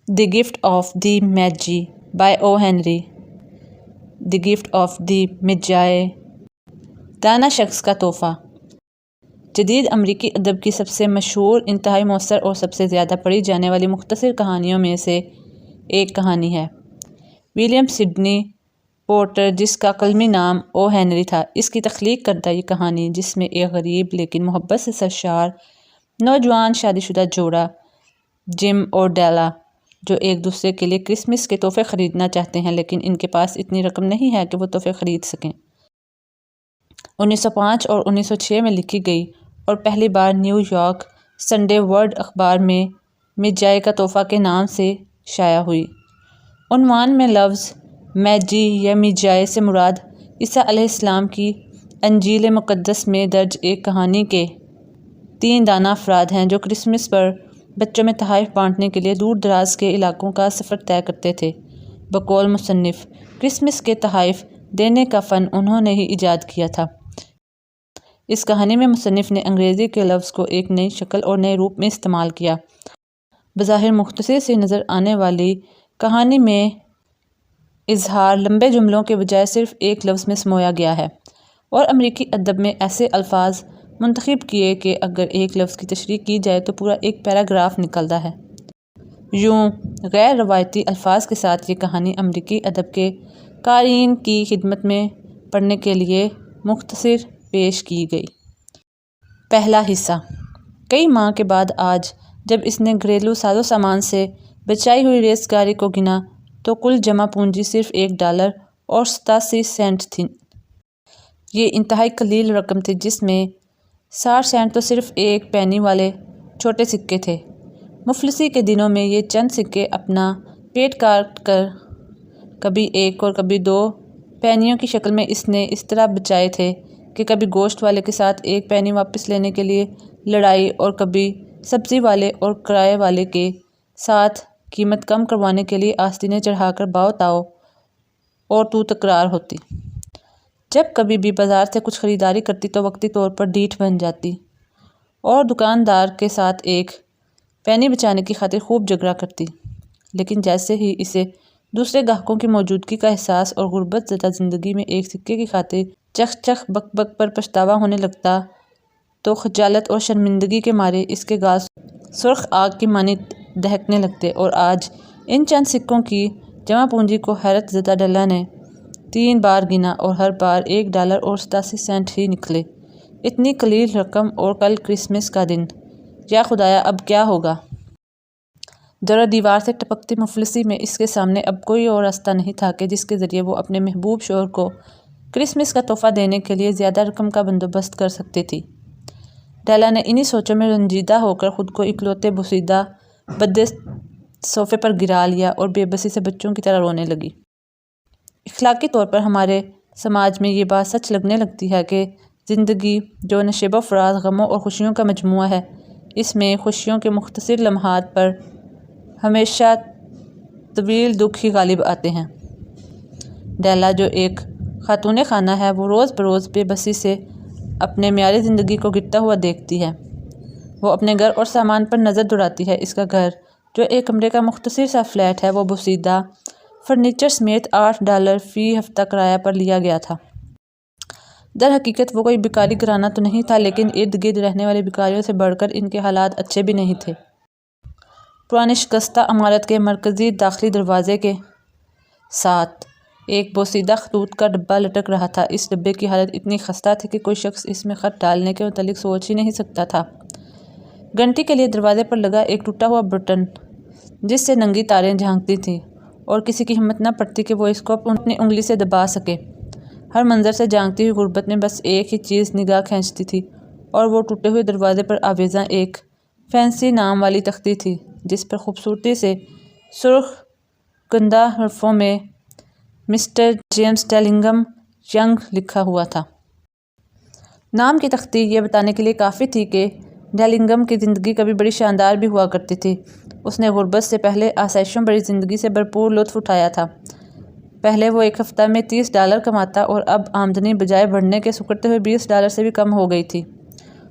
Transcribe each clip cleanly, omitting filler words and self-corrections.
The gift of the magi by O Henry. The gift of the magi. دانا شخص کا تحفہ. جدید امریکی ادب کی سب سے مشہور، انتہائی مؤثر اور سب سے زیادہ پڑھی جانے والی مختصر کہانیوں میں سے ایک کہانی ہے. ولیم سڈنی پورٹر، جس کا قلمی نام او ہینری تھا، اس کی تخلیق کردہ یہ کہانی، جس میں ایک غریب لیکن محبت سے سرشار نوجوان شادی شدہ جوڑا، جم اور ڈیلا، جو ایک دوسرے کے لیے کرسمس کے تحفے خریدنا چاہتے ہیں لیکن ان کے پاس اتنی رقم نہیں ہے کہ وہ تحفے خرید سکیں. 1905 اور 1906 میں لکھی گئی اور پہلی بار نیو یارک سنڈے ورلڈ اخبار میں میجائی کا تحفہ کے نام سے شائع ہوئی. عنوان میں لفظ میجی یا میجائے سے مراد عیسیٰ علیہ السلام کی انجیل مقدس میں درج ایک کہانی کے 3 دانا افراد ہیں جو کرسمس پر بچوں میں تحائف بانٹنے کے لیے دور دراز کے علاقوں کا سفر طے کرتے تھے. بقول مصنف، کرسمس کے تحائف دینے کا فن انہوں نے ہی ایجاد کیا تھا. اس کہانی میں مصنف نے انگریزی کے لفظ کو ایک نئی شکل اور نئے روپ میں استعمال کیا. بظاہر مختصر سی نظر آنے والی کہانی میں اظہار لمبے جملوں کے بجائے صرف ایک لفظ میں سمویا گیا ہے، اور امریکی ادب میں ایسے الفاظ منتخب کیے کہ اگر ایک لفظ کی تشریح کی جائے تو پورا ایک پیراگراف نکلتا ہے. یوں غیر روایتی الفاظ کے ساتھ یہ کہانی امریکی ادب کے قارئین کی خدمت میں پڑھنے کے لیے مختصر پیش کی گئی. پہلا حصہ. کئی ماہ کے بعد آج جب اس نے گھریلو ساز و سامان سے بچائی ہوئی ریزگاری کو گنا تو کل جمع پونجی صرف $1 اور 87 سینٹ تھی. یہ انتہائی قلیل رقم تھی جس میں 60 سینٹ تو صرف ایک پینی والے چھوٹے سکے تھے. مفلسی کے دنوں میں یہ چند سکے اپنا پیٹ کاٹ کر کبھی 1 اور کبھی 2 پینیوں کی شکل میں اس نے اس طرح بچائے تھے کہ کبھی گوشت والے کے ساتھ 1 پینی واپس لینے کے لیے لڑائی اور کبھی سبزی والے اور کرائے والے کے ساتھ قیمت کم کروانے کے لیے آستینیں چڑھا کر باؤ تاؤ اور تو تکرار ہوتی. جب کبھی بھی بازار سے کچھ خریداری کرتی تو وقتی طور پر ڈھیٹ بن جاتی اور دکاندار کے ساتھ 1 پینی بچانے کی خاطر خوب جھگڑا کرتی. لیکن جیسے ہی اسے دوسرے گاہکوں کی موجودگی کا احساس اور غربت زدہ زندگی میں 1 سکے کی خاطر چخ چخ بک بک پر پچھتاوا ہونے لگتا تو خجالت اور شرمندگی کے مارے اس کے گال سرخ آگ کی مانند دہکنے لگتے. اور آج ان چند سکوں کی جمع پونجی کو حیرت زدہ ڈیلا نے 3 بار گنا اور ہر بار $1 اور 87 سینٹ ہی نکلے. اتنی قلیل رقم اور کل کرسمس کا دن. یا خدایا اب کیا ہوگا؟ در و دیوار سے ٹپکتی مفلسی میں اس کے سامنے اب کوئی اور راستہ نہیں تھا کہ جس کے ذریعے وہ اپنے محبوب شوہر کو کرسمس کا تحفہ دینے کے لیے زیادہ رقم کا بندوبست کر سکتی تھی. ڈیلا نے انہی سوچوں میں رنجیدہ ہو کر خود کو اکلوتے بوسیدہ بدے صوفے پر گرا لیا اور بے بسی سے بچوں کی طرح رونے لگی. اخلاقی طور پر ہمارے سماج میں یہ بات سچ لگنے لگتی ہے کہ زندگی جو نشیب و فراز غموں اور خوشیوں کا مجموعہ ہے، اس میں خوشیوں کے مختصر لمحات پر ہمیشہ طویل دکھ ہی غالب آتے ہیں. ڈیلا جو ایک خاتون خانہ ہے، وہ روز بروز بے بسی سے اپنے معیاری زندگی کو گرتا ہوا دیکھتی ہے. وہ اپنے گھر اور سامان پر نظر دوڑاتی ہے. اس کا گھر جو ایک کمرے کا مختصر سا فلیٹ ہے، وہ بوسیدہ فرنیچر سمیت $8 فی ہفتہ کرایہ پر لیا گیا تھا. در حقیقت وہ کوئی بیکاری گھرانہ تو نہیں تھا، لیکن ارد گرد رہنے والی بیکاریوں سے بڑھ کر ان کے حالات اچھے بھی نہیں تھے. پرانی شکستہ عمارت کے مرکزی داخلی دروازے کے ساتھ ایک بوسیدہ خطوط کا ڈبہ لٹک رہا تھا. اس ڈبے کی حالت اتنی خستہ تھی کہ کوئی شخص اس میں خط ڈالنے کے متعلق سوچ ہی نہیں سکتا تھا. گھنٹی کے لیے دروازے پر لگا ایک ٹوٹا ہوا بٹن جس سے ننگی تاریں جھانکتی تھیں اور کسی کی ہمت نہ پڑتی کہ وہ اس کو اپنی انگلی سے دبا سکے. ہر منظر سے جھانکتی ہوئی غربت میں بس ایک ہی چیز نگاہ کھینچتی تھی اور وہ ٹوٹے ہوئے دروازے پر آویزاں ایک فینسی نام والی تختی تھی جس پر خوبصورتی سے سرخ گندہ حرفوں میں مسٹر جیمز ڈیلنگم ینگ لکھا ہوا تھا. نام کی تختی یہ بتانے کے لیے کافی تھی کہ ڈیلنگم کی زندگی کبھی بڑی شاندار بھی ہوا کرتی تھی. اس نے غربت سے پہلے آسائشوں بڑی زندگی سے بھرپور لطف اٹھایا تھا. پہلے وہ ایک ہفتہ میں $30 کماتا اور اب آمدنی بجائے بڑھنے کے سکڑتے ہوئے $20 سے بھی کم ہو گئی تھی.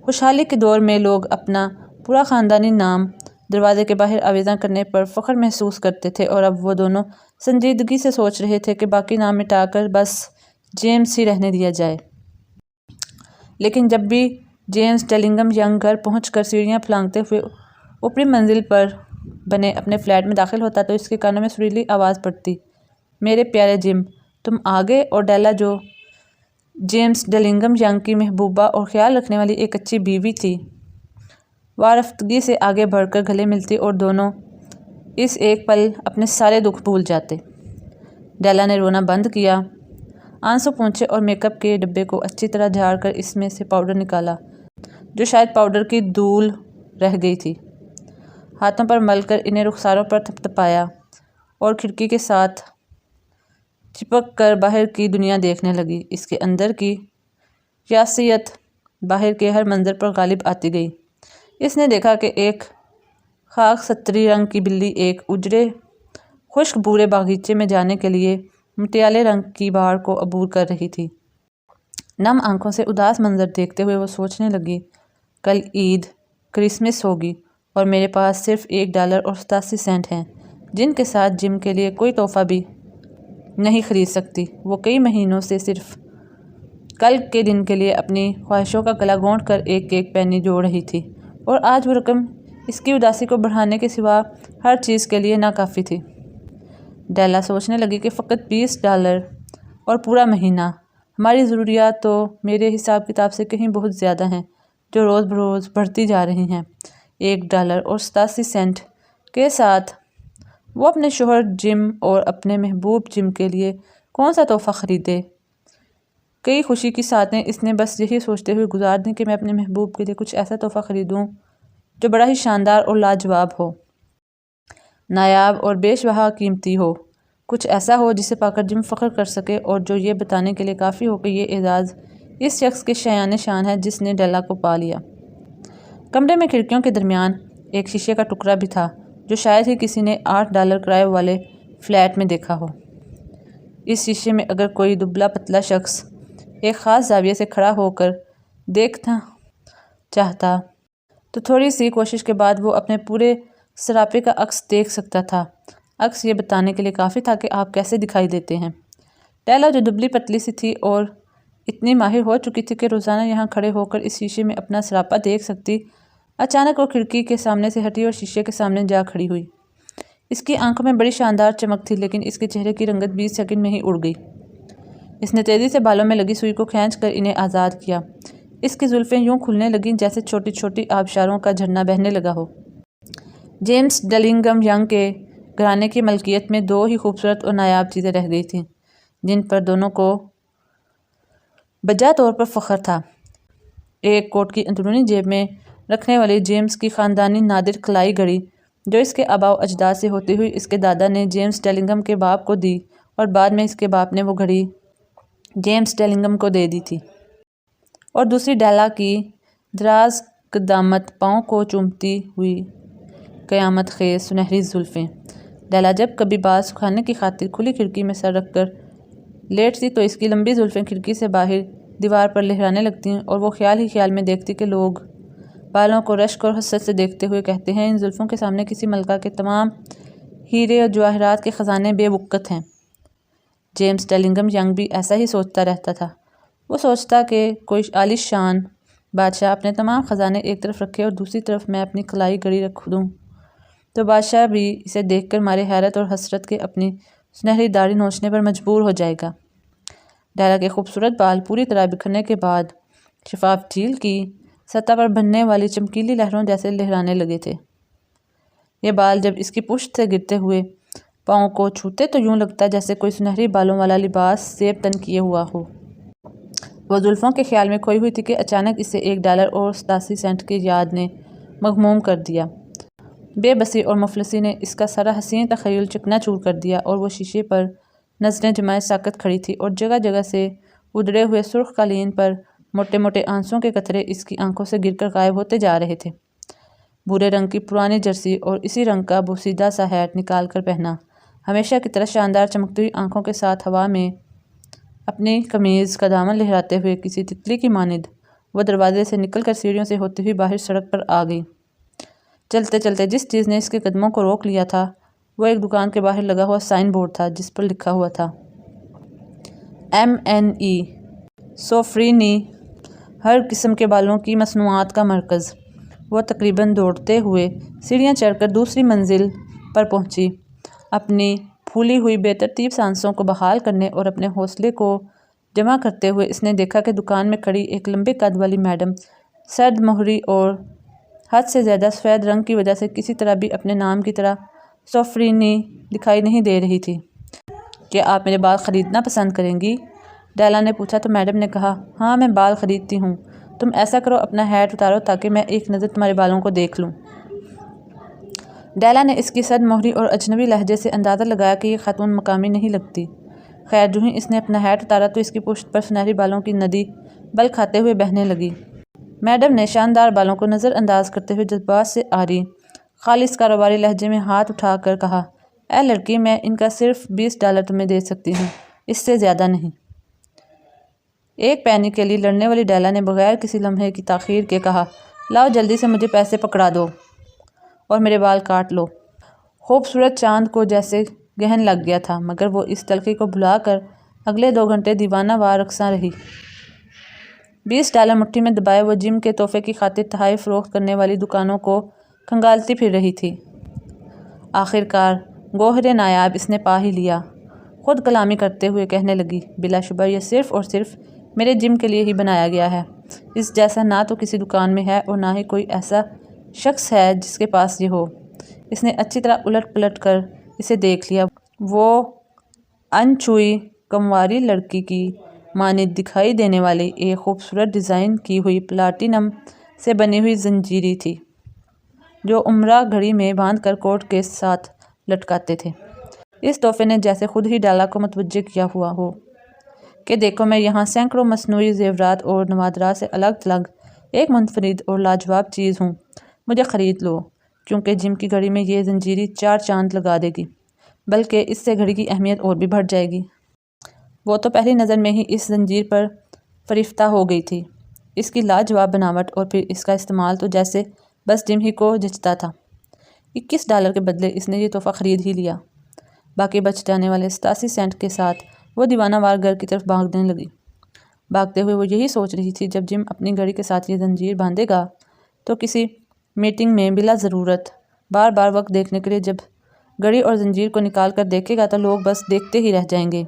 خوشحالی کے دور میں لوگ اپنا پورا خاندانی نام دروازے کے باہر آویزاں کرنے پر فخر محسوس کرتے تھے، اور اب وہ دونوں سنجیدگی سے سوچ رہے تھے کہ باقی نام مٹا کر بس جیمز ہی رہنے دیا جائے۔ لیکن جب بھی جیمز ڈیلنگھم ینگ گھر پہنچ کر سیڑھیاں پھلانگتے ہوئے اوپری منزل پر بنے اپنے فلیٹ میں داخل ہوتا تو اس کے کانوں میں سریلی آواز پڑتی، میرے پیارے جم، تم آ گئے۔ اور ڈیلا، جو جیمز ڈیلنگھم ینگ کی محبوبہ اور خیال رکھنے والی ایک اچھی بیوی تھی، وارفتگی سے آگے بڑھ کر گلے ملتی اور دونوں اس ایک پل اپنے سارے دکھ بھول جاتے۔ ڈیلا نے رونا بند کیا، آنسو پونچھے اور میک اپ کے ڈبے کو اچھی طرح جھاڑ کر اس میں سے پاؤڈر نکالا، جو شاید پاؤڈر کی دھول رہ گئی تھی، ہاتھوں پر مل کر انہیں رخساروں پر تھپتھپایا اور کھڑکی کے ساتھ چپک کر باہر کی دنیا دیکھنے لگی۔ اس کے اندر کی یاسیت باہر کے ہر منظر پر غالب آتی گئی۔ اس نے دیکھا کہ ایک خاک ستری رنگ کی بلی ایک اجڑے خشک بھورے باغیچے میں جانے کے لیے مٹیالے رنگ کی باڑ کو عبور کر رہی تھی۔ نم آنکھوں سے اداس منظر دیکھتے ہوئے وہ سوچنے لگی، کل عید کرسمس ہوگی اور میرے پاس صرف $1.87 ہیں، جن کے ساتھ جم کے لیے کوئی تحفہ بھی نہیں خرید سکتی۔ وہ کئی مہینوں سے صرف کل کے دن کے لیے اپنی خواہشوں کا گلا گھونٹ کر ایک کیک پینی جوڑ رہی تھی، اور آج وہ رقم اس کی اداسی کو بڑھانے کے سوا ہر چیز کے لیے ناکافی تھی۔ ڈیلا سوچنے لگی کہ فقط $20 اور پورا مہینہ، ہماری ضروریات تو میرے حساب کتاب سے کہیں بہت زیادہ ہیں، جو روز بروز بڑھتی جا رہی ہیں۔ $1.87 کے ساتھ وہ اپنے شوہر جم اور اپنے محبوب جم کے لیے کون سا تحفہ خریدے؟ کئی خوشی کی ساتیں اس نے بس یہی سوچتے ہوئے گزار دیں کہ میں اپنے محبوب کے لیے کچھ ایسا تحفہ خریدوں جو بڑا ہی شاندار اور لاجواب ہو، نایاب اور بیش بہا قیمتی ہو، کچھ ایسا ہو جسے پا کر جم فخر کر سکے، اور جو یہ بتانے کے لیے کافی ہو کہ یہ اعزاز اس شخص کے شایان شان ہے جس نے ڈیلا کو پا لیا۔ کمرے میں کھڑکیوں کے درمیان ایک شیشے کا ٹکڑا بھی تھا جو شاید ہی کسی نے $8 کرائے والے فلیٹ میں دیکھا ہو۔ اس شیشے میں اگر کوئی دبلا پتلا شخص ایک خاص زاویے سے کھڑا ہو کر دیکھنا چاہتا تو تھوڑی سی کوشش کے بعد وہ اپنے پورے سراپے کا عکس دیکھ سکتا تھا۔ عکس یہ بتانے کے لیے کافی تھا کہ آپ کیسے دکھائی دیتے ہیں۔ ڈیلا، جو دبلی پتلی سی تھی اور اتنی ماہر ہو چکی تھی کہ روزانہ یہاں کھڑے ہو کر اس شیشے میں اپنا سراپا دیکھ سکتی، اچانک وہ کھڑکی کے سامنے سے ہٹی اور شیشے کے سامنے جا کھڑی ہوئی۔ اس کی آنکھوں میں بڑی شاندار چمک تھی، لیکن اس کے چہرے کی رنگت 20 سیکنڈ میں ہی اڑ گئی۔ اس نے تیزی سے بالوں میں لگی سوئی کو کھینچ کر انہیں آزاد کیا۔ اس کی زلفیں یوں کھلنے لگیں جیسے چھوٹی چھوٹی آبشاروں کا جھرنا بہنے لگا ہو۔ جیمز ڈیلنگھم ینگ کے گھرانے کی ملکیت میں 2 ہی خوبصورت اور نایاب چیزیں رہ گئی تھیں جن پر دونوں کو بجا طور پر فخر تھا۔ ایک کوٹ کی اندرونی جیب میں رکھنے والی جیمز کی خاندانی نادر کلائی گھڑی، جو اس کے آباء و اجداد سے ہوتی ہوئی اس کے دادا نے جیمز ڈیلنگھم کے باپ کو دی، اور بعد میں اس کے باپ نے وہ گھڑی جیمز ڈیلنگھم کو دے دی تھی۔ اور دوسری ڈیلا کی دراز قدامت، پاؤں کو چومتی ہوئی قیامت خیز سنہری زلفیں۔ ڈیلا جب کبھی بال سکھانے کی خاطر کھلی کھڑکی میں سر رکھ کر لیٹتی تو اس کی لمبی زلفیں کھڑکی سے باہر دیوار پر لہرانے لگتیں، اور وہ خیال ہی خیال میں دیکھتی کہ لوگ بالوں کو رشک اور حسرت سے دیکھتے ہوئے کہتے ہیں، ان زلفوں کے سامنے کسی ملکہ کے تمام ہیرے اور جواہرات کے خزانے بے وقت ہیں۔ جیمز ڈیلنگھم ینگ بھی ایسا ہی سوچتا رہتا تھا۔ وہ سوچتا کہ کوئی عالی شان بادشاہ اپنے تمام خزانے ایک طرف رکھے اور دوسری طرف میں اپنی کلائی گھڑی رکھ دوں تو بادشاہ بھی اسے دیکھ کر مارے حیرت اور حسرت کے اپنی سنہری داڑھی نوچنے پر مجبور ہو جائے گا۔ ڈیلا کے خوبصورت بال پوری طرح بکھرنے کے بعد شفاف جھیل کی سطح پر بننے والی چمکیلی لہروں جیسے لہرانے لگے تھے۔ یہ بال جب اس کی پشت سے گرتے ہوئے پاؤں کو چھوتے تو یوں لگتا جیسے کوئی سنہری بالوں والا لباس زیب تن کیے ہوا ہو۔ وہ زلفوں کے خیال میں کھوئی ہوئی تھی کہ اچانک اسے $1.87 کی یاد نے مغموم کر دیا۔ بے بسی اور مفلسی نے اس کا سارا حسین تخیل چکنا چور کر دیا، اور وہ شیشے پر نظریں جمائے ساکت کھڑی تھی، اور جگہ جگہ سے ادھڑے ہوئے سرخ قالین پر موٹے موٹے آنسوؤں کے قطرے اس کی آنکھوں سے گر کر غائب ہوتے جا رہے تھے۔ بھورے رنگ کی پرانی جرسی اور اسی رنگ کا بوسیدہ سا ہیٹ نکال کر پہنا، ہمیشہ کی طرح شاندار چمکتی ہوئی آنکھوں کے ساتھ ہوا میں اپنی قمیض کا دامن لہراتے ہوئے کسی تتلی کی مانند وہ دروازے سے نکل کر سیڑھیوں سے ہوتی ہوئی باہر سڑک پر آ گئی۔ چلتے چلتے جس چیز نے اس کے قدموں کو روک لیا تھا وہ ایک دکان کے باہر لگا ہوا سائن بورڈ تھا جس پر لکھا ہوا تھا M&E سوفرینی، ہر قسم کے بالوں کی مصنوعات کا مرکز۔ وہ تقریباً دوڑتے ہوئے سیڑھیاں چڑھ کر دوسری منزل پر پہنچی۔ اپنی پھولی ہوئی بے ترتیب سانسوں کو بحال کرنے اور اپنے حوصلے کو جمع کرتے ہوئے اس نے دیکھا کہ دکان میں کھڑی ایک لمبے قد والی میڈم سرد مہری اور حد سے زیادہ سفید رنگ کی وجہ سے کسی طرح بھی اپنے نام کی طرح سوفرینی دکھائی نہیں دے رہی تھی۔ کیا آپ میرے بال خریدنا پسند کریں گی؟ ڈیلا نے پوچھا تو میڈم نے کہا، ہاں میں بال خریدتی ہوں۔ تم ایسا کرو اپنا ہیٹ اتارو تاکہ میں ایک نظر تمہارے بالوں کو دیکھ لوں۔ ڈیلا نے اس کی سرد مہری اور اجنبی لہجے سے اندازہ لگایا کہ یہ خاتون مقامی نہیں لگتی۔ خیر جو ہی اس نے اپنا ہیٹ اتارا تو اس کی پشت پر سنہری بالوں کی ندی بل کھاتے ہوئے بہنے لگی۔ میڈم نے شاندار بالوں کو نظر انداز کرتے ہوئے جذبات سے آری خالص کاروباری لہجے میں ہاتھ اٹھا کر کہا، اے لڑکی، میں ان کا صرف $20 تمہیں دے سکتی ہوں، اس سے زیادہ نہیں۔ ایک پینی کے لیے لڑنے والی ڈیلا نے بغیر کسی لمحے کی تاخیر کے کہا، لاؤ جلدی سے مجھے پیسے پکڑا دو اور میرے بال کاٹ لو۔ خوبصورت چاند کو جیسے گہن لگ گیا تھا مگر وہ اس تلخی کو بھلا کر اگلے 2 گھنٹے دیوانہ وار رقصاں رہی۔ $20 مٹھی میں دبائے وہ جم کے تحفے کی خاطر تحائف فروخت کرنے والی دکانوں کو کھنگالتی پھر رہی تھی۔ آخر کار گوہر نایاب اس نے پا ہی لیا۔ خود کلامی کرتے ہوئے کہنے لگی، بلا شبہ یہ صرف اور صرف میرے جم کے لیے ہی بنایا گیا ہے۔ اس جیسا نہ تو کسی دکان میں ہے اور نہ ہی کوئی ایسا شخص ہے جس کے پاس یہ ہو۔ اس نے اچھی طرح الٹ پلٹ کر اسے دیکھ لیا۔ وہ انچوئی کمواری لڑکی کی مانند دکھائی دینے والی ایک خوبصورت ڈیزائن کی ہوئی پلاٹینم سے بنی ہوئی زنجیری تھی جو امرا گھڑی میں باندھ کر کوٹ کے ساتھ لٹکاتے تھے۔ اس تحفے نے جیسے خود ہی ڈیلا کو متوجہ کیا ہوا ہو کہ دیکھو میں یہاں سینکڑوں مصنوعی زیورات اور نوادرات سے الگ تھلگ ایک منفرد اور لاجواب چیز ہوں، مجھے خرید لو، کیونکہ جم کی گھڑی میں یہ زنجیری 4 چاند لگا دے گی، بلکہ اس سے گھڑی کی اہمیت اور بھی بڑھ جائے گی۔ وہ تو پہلی نظر میں ہی اس زنجیر پر فریفتہ ہو گئی تھی، اس کی لاجواب بناوٹ اور پھر اس کا استعمال تو جیسے بس جم ہی کو جچتا تھا۔ $21 کے بدلے اس نے یہ تحفہ خرید ہی لیا۔ باقی بچ جانے والے 87 سینٹ کے ساتھ وہ دیوانہ وار گھر کی طرف بھاگنے لگی۔ بھاگتے ہوئے وہ یہی سوچ رہی تھی، جب جم اپنی گھڑی کے ساتھ یہ زنجیر باندھے گا تو کسی میٹنگ میں بلا ضرورت بار بار وقت دیکھنے کے لیے جب گھڑی اور زنجیر کو نکال کر دیکھے گا تو لوگ بس دیکھتے ہی رہ جائیں گے۔